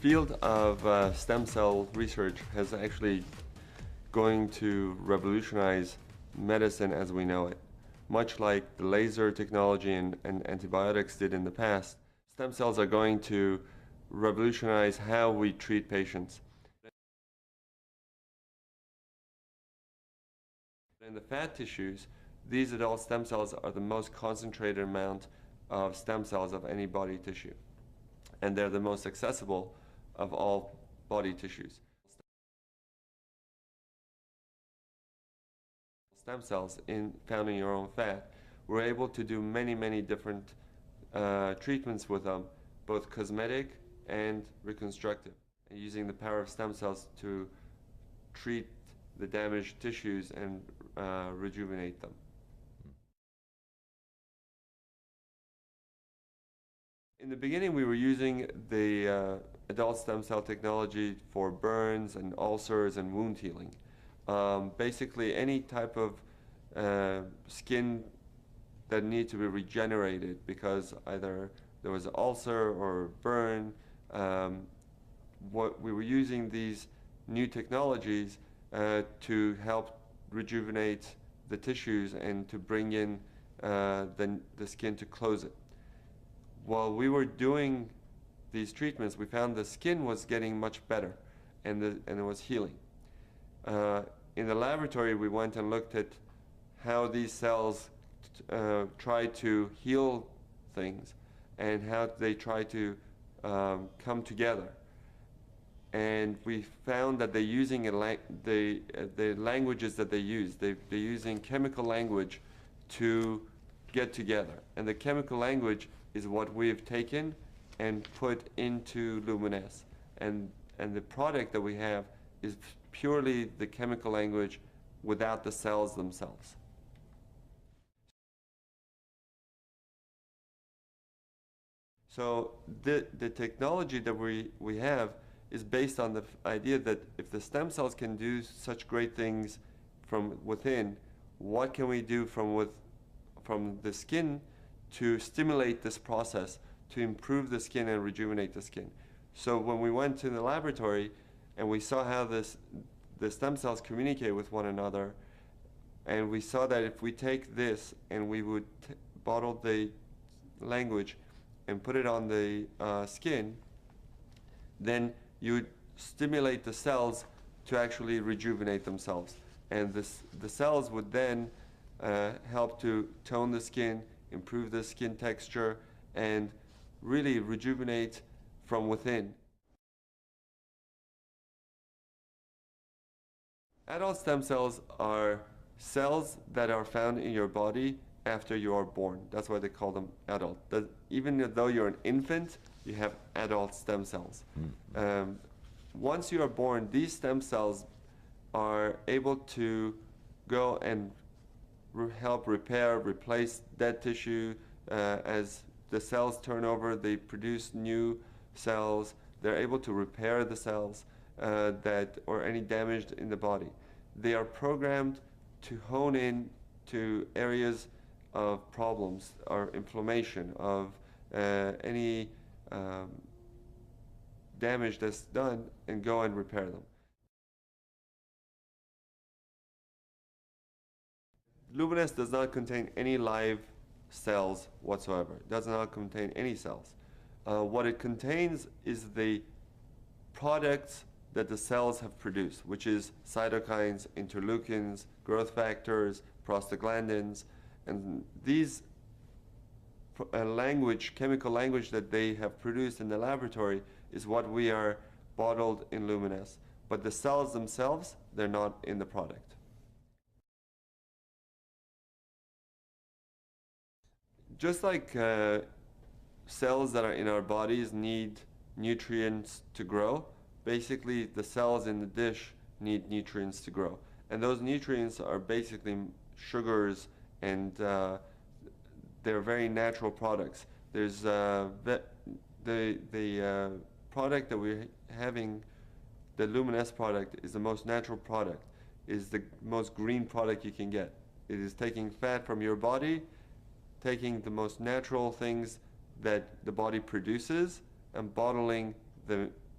field of stem cell research has actually going to revolutionize medicine as we know it. Much like the laser technology and antibiotics did in the past, stem cells are going to revolutionize how we treat patients. In the fat tissues, these adult stem cells are the most concentrated amount of stem cells of any body tissue. And they're the most accessible of all body tissues. Stem cells found in your own fat, we're able to do many different treatments with them, both cosmetic and reconstructive, and using the power of stem cells to treat the damaged tissues and rejuvenate them. In the beginning, we were using the adult stem cell technology for burns and ulcers and wound healing. Basically, any type of skin that needs to be regenerated because either there was an ulcer or burn. What we were using these new technologies to help rejuvenate the tissues and to bring in the skin to close it. While we were doing these treatments, we found the skin was getting much better and it was healing. In the laboratory, we went and looked at how these cells try to heal things and how they try to come together. And we found that they're using the languages that they use. They're using chemical language to get together. And the chemical language is what we've taken and put into Luminesce. And the product that we have is purely the chemical language without the cells themselves. So the technology that we have is based on the idea that if the stem cells can do such great things from within, what can we do from the skin to stimulate this process, to improve the skin and rejuvenate the skin? So when we went to the laboratory and we saw how the stem cells communicate with one another, and we saw that if we take this and we would bottle the language and put it on the skin, then you would stimulate the cells to actually rejuvenate themselves. And the cells would then help to tone the skin, improve the skin texture, and really rejuvenate from within. Adult stem cells are cells that are found in your body after you are born. That's why they call them adult. Even though you're an infant, you have adult stem cells. Once you are born, these stem cells are able to go and help repair, replace dead tissue. As the cells turn over, they produce new cells. They're able to repair the cells or any damage in the body. They are programmed to hone in to areas of problems or inflammation, of any damage that's done, and go and repair them. Luminesce does not contain any live cells whatsoever. It does not contain any cells. What it contains is the products that the cells have produced, which is cytokines, interleukins, growth factors, prostaglandins, and these chemical language that they have produced in the laboratory is what we are bottled in Luminesce. But the cells themselves, they're not in the product. Just like cells that are in our bodies need nutrients to grow, basically the cells in the dish need nutrients to grow. And those nutrients are basically sugars, and they're very natural products. There's the product that we're having, the Luminesce product, is the most natural product, is the most green product you can get. It is taking fat from your body, taking the most natural things that the body produces, and bottling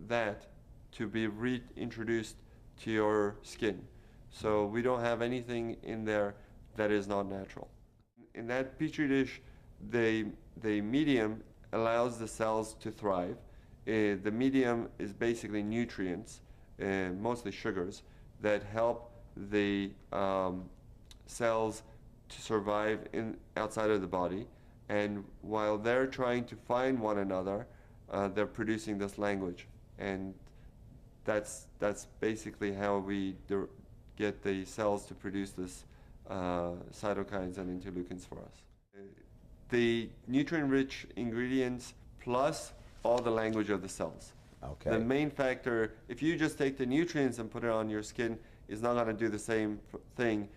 that to be reintroduced to your skin. So we don't have anything in there that is not natural. In that petri dish, the medium allows the cells to thrive. The medium is basically nutrients, mostly sugars, that help the cells to survive outside of the body. And while they're trying to find one another, they're producing this language. And that's basically how we get the cells to produce this cytokines and interleukins for us. The nutrient-rich ingredients plus all the language of the cells. Okay. The main factor, if you just take the nutrients and put it on your skin, is not going to do the same thing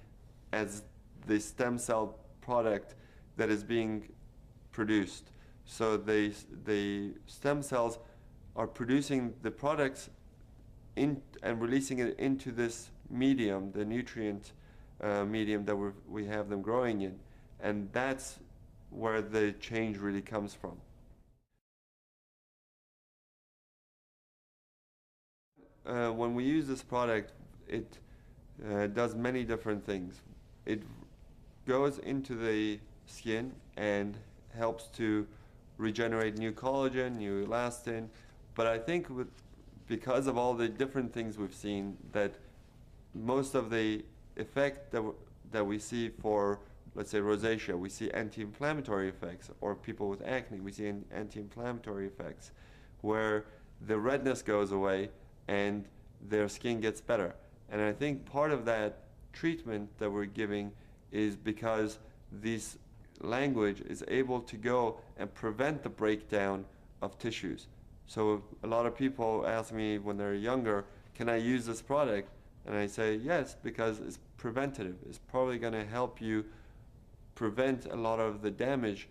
as the stem cell product that is being produced. So the stem cells are producing the products and releasing it into this medium, the nutrient medium that we have them growing in, and that's where the change really comes from. When we use this product, it does many different things. It goes into the skin and helps to regenerate new collagen, new elastin, but I think because of all the different things we've seen, that most of the effect that we see for, let's say, rosacea, we see anti-inflammatory effects, or people with acne, we see anti-inflammatory effects, where the redness goes away and their skin gets better. And I think part of that treatment that we're giving is because this language is able to go and prevent the breakdown of tissues. So a lot of people ask me when they're younger, can I use this product? And I say yes, because it's preventative. It's probably going to help you prevent a lot of the damage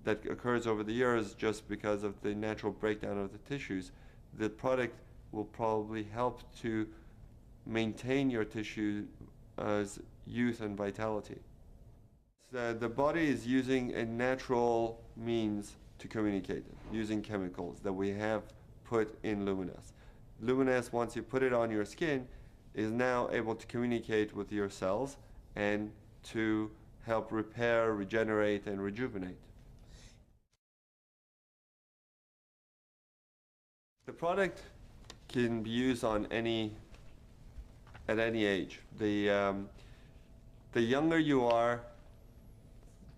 that occurs over the years just because of the natural breakdown of the tissues. The product will probably help to maintain your tissue's youth and vitality. The body is using a natural means to communicate, using chemicals that we have put in Luminesce. Luminesce, once you put it on your skin, is now able to communicate with your cells and to help repair, regenerate, and rejuvenate. The product can be used on at any age. The younger you are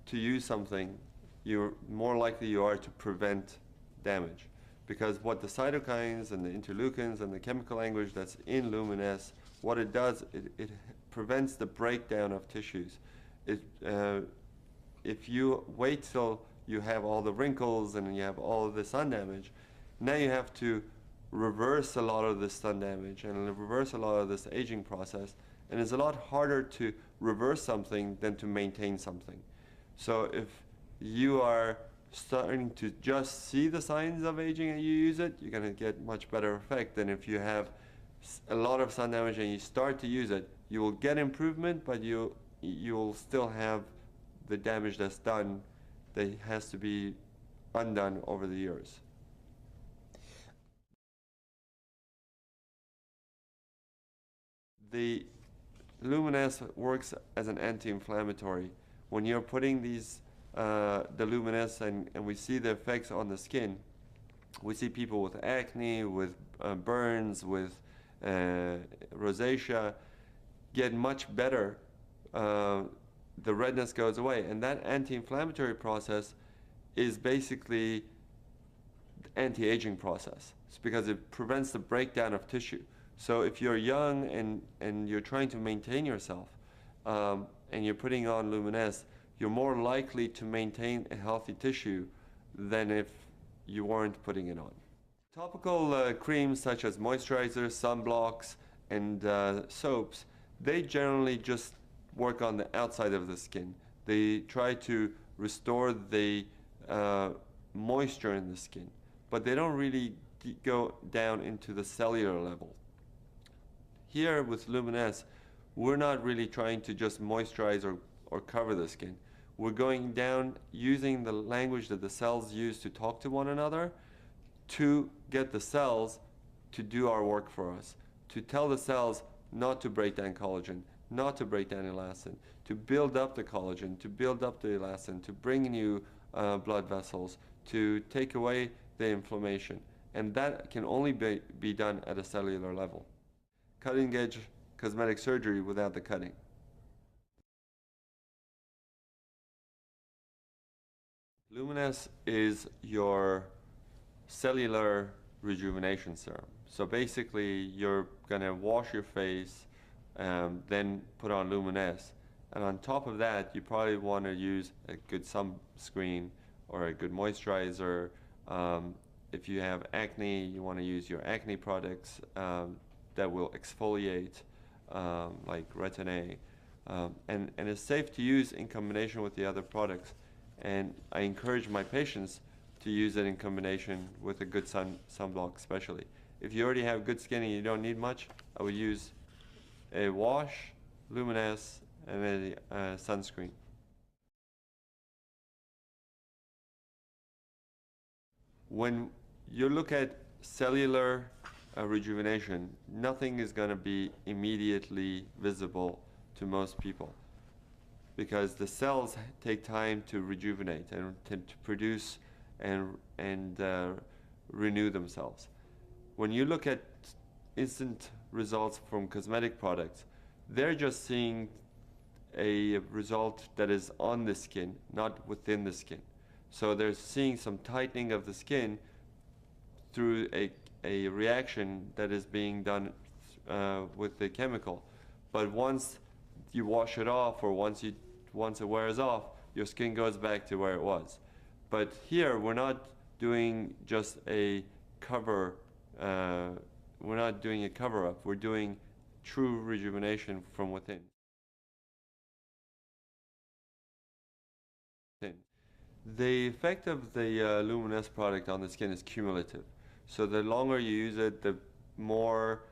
to use something, you're more likely you are to prevent damage. Because what the cytokines and the interleukins and the chemical language that's in Luminesce, what it does, it prevents the breakdown of tissues. If you wait till you have all the wrinkles and you have all of the sun damage, now you have to reverse a lot of the sun damage and reverse a lot of this aging process. And it's a lot harder to reverse something than to maintain something. So if you are starting to just see the signs of aging and you use it, you're going to get much better effect than if you have a lot of sun damage and you start to use it. You will get improvement, but you'll still have the damage that's done that has to be undone over the years. The Luminesce works as an anti-inflammatory. When you're putting these the Luminesce and we see the effects on the skin, we see people with acne, with burns, with rosacea get much better. The redness goes away, and that anti-inflammatory process is basically the anti-aging process. It's because it prevents the breakdown of tissue. So if you're young and you're trying to maintain yourself and you're putting on Luminesce, you're more likely to maintain a healthy tissue than if you weren't putting it on. Topical creams such as moisturizers, sunblocks, and soaps, they generally just work on the outside of the skin. They try to restore the moisture in the skin, but they don't really go down into the cellular level. Here with Luminesce, we're not really trying to just moisturize or cover the skin. We're going down using the language that the cells use to talk to one another to get the cells to do our work for us, to tell the cells not to break down collagen, not to break down elastin, to build up the collagen, to build up the elastin, to bring new blood vessels, to take away the inflammation. And that can only be done at a cellular level. Cutting edge cosmetic surgery without the cutting. Luminesce is your cellular rejuvenation serum. So basically, you're gonna wash your face, then put on Luminesce, and on top of that, you probably want to use a good sunscreen or a good moisturizer. If you have acne, you want to use your acne products that will exfoliate, like Retin-A, and it's safe to use in combination with the other products. And I encourage my patients to use it in combination with a good sunblock especially. If you already have good skin and you don't need much, I would use a wash, Luminesce, and a sunscreen. When you look at cellular rejuvenation, nothing is going to be immediately visible to most people, because the cells take time to rejuvenate and to produce and renew themselves. When you look at instant results from cosmetic products, they're just seeing a result that is on the skin, not within the skin. So they're seeing some tightening of the skin through a reaction that is being done with the chemical. But once you wash it off, or once it wears off, your skin goes back to where it was. But here, we're not doing just a cover, we're not doing a cover-up, we're doing true rejuvenation from within. The effect of the Luminesce product on the skin is cumulative. So the longer you use it, the more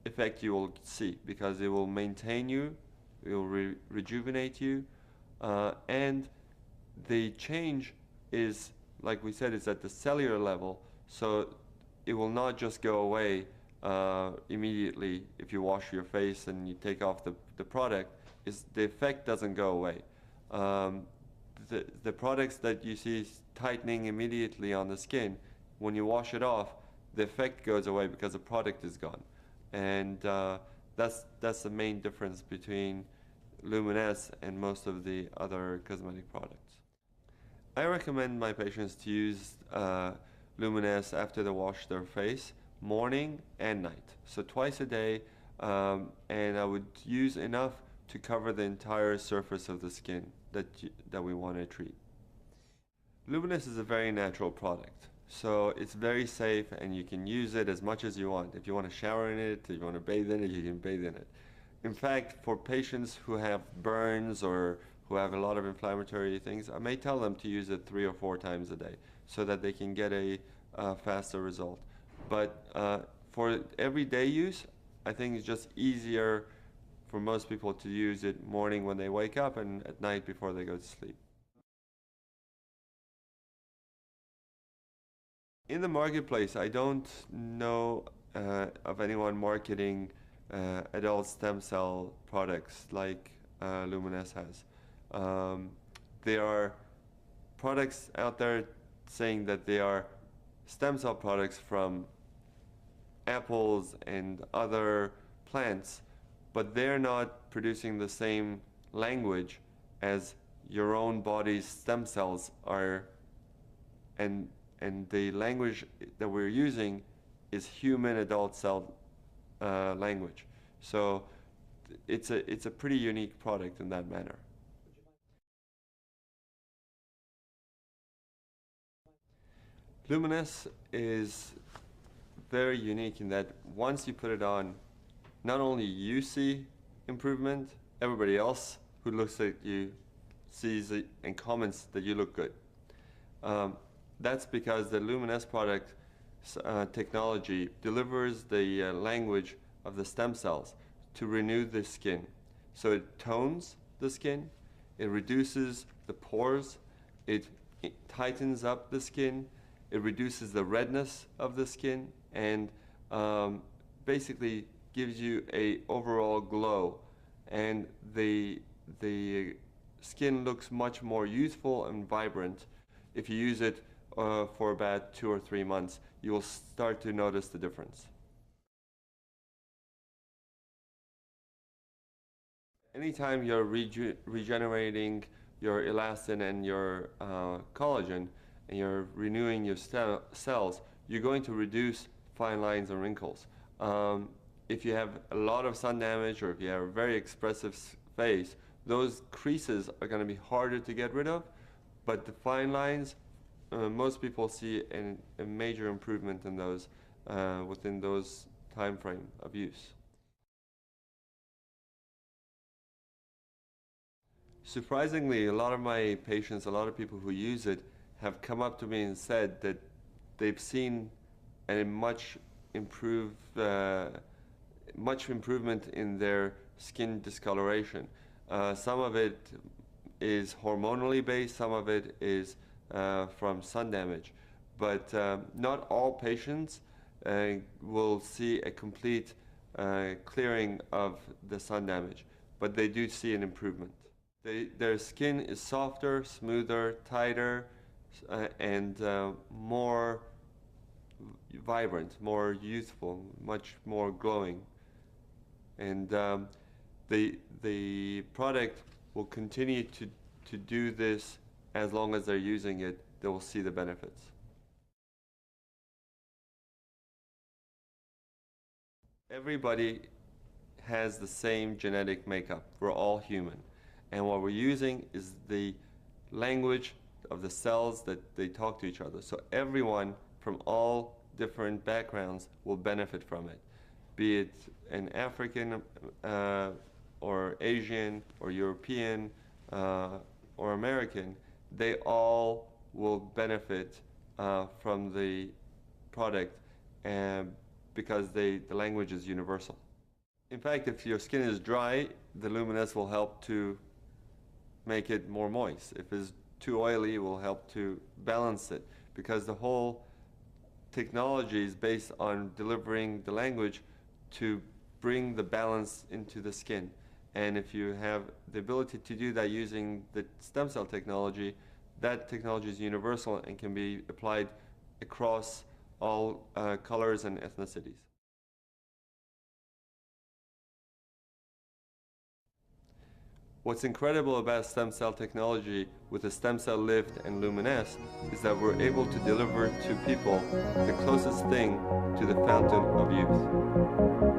effect you will see, because it will maintain you, it will rejuvenate you, and the change is, like we said, is at the cellular level, so it will not just go away immediately if you wash your face and you take off the product. The effect doesn't go away. The products that you see tightening immediately on the skin, when you wash it off, the effect goes away because the product is gone. And that's the main difference between Luminesce and most of the other cosmetic products. I recommend my patients to use Luminesce after they wash their face, morning and night. So twice a day, and I would use enough to cover the entire surface of the skin that we want to treat. Luminesce is a very natural product, so it's very safe and you can use it as much as you want. If you want to shower in it, if you want to bathe in it, you can bathe in it. In fact, for patients who have burns or who have a lot of inflammatory things, I may tell them to use it 3 or 4 times a day so that they can get a faster result. But for everyday use, I think it's just easier for most people to use it morning when they wake up and at night before they go to sleep. In the marketplace, I don't know of anyone marketing adult stem cell products like Luminesce has. There are products out there saying that they are stem cell products from apples and other plants, but they're not producing the same language as your own body's stem cells are, and the language that we're using is human adult cell language. So it's a pretty unique product in that manner. Luminesce is very unique in that once you put it on, not only you see improvement, everybody else who looks at you sees it and comments that you look good. That's because the Luminesce product technology delivers the language of the stem cells to renew the skin. So it tones the skin, it reduces the pores, it tightens up the skin, It reduces the redness of the skin and basically gives you a overall glow, and the skin looks much more youthful and vibrant. If you use it for about 2 or 3 months, you will start to notice the difference. Anytime you're regenerating your elastin and your collagen, and you're renewing your cells, you're going to reduce fine lines and wrinkles. If you have a lot of sun damage, or if you have a very expressive face, those creases are going to be harder to get rid of, but the fine lines, most people see a major improvement in those within those time frame of use. Surprisingly, a lot of my patients, a lot of people who use it, have come up to me and said that they've seen a much improvement in their skin discoloration. Some of it is hormonally based, some of it is from sun damage, but not all patients will see a complete clearing of the sun damage, but they do see an improvement. Their skin is softer, smoother, tighter, and more vibrant, more youthful, much more glowing. And the product will continue to do this as long as they're using it. They will see the benefits. Everybody has the same genetic makeup. We're all human. And what we're using is the language of the cells that they talk to each other. So everyone from all different backgrounds will benefit from it, be it an African or Asian or European or American. They all will benefit from the product because the language is universal. In fact, if your skin is dry, the Luminesce will help to make it more moist. If it's too oily, it will help to balance it, because the whole technology is based on delivering the language to bring the balance into the skin. And if you have the ability to do that using the stem cell technology, that technology is universal and can be applied across all colors and ethnicities. What's incredible about stem cell technology with the stem cell lift and Luminesce is that we're able to deliver to people the closest thing to the fountain of youth.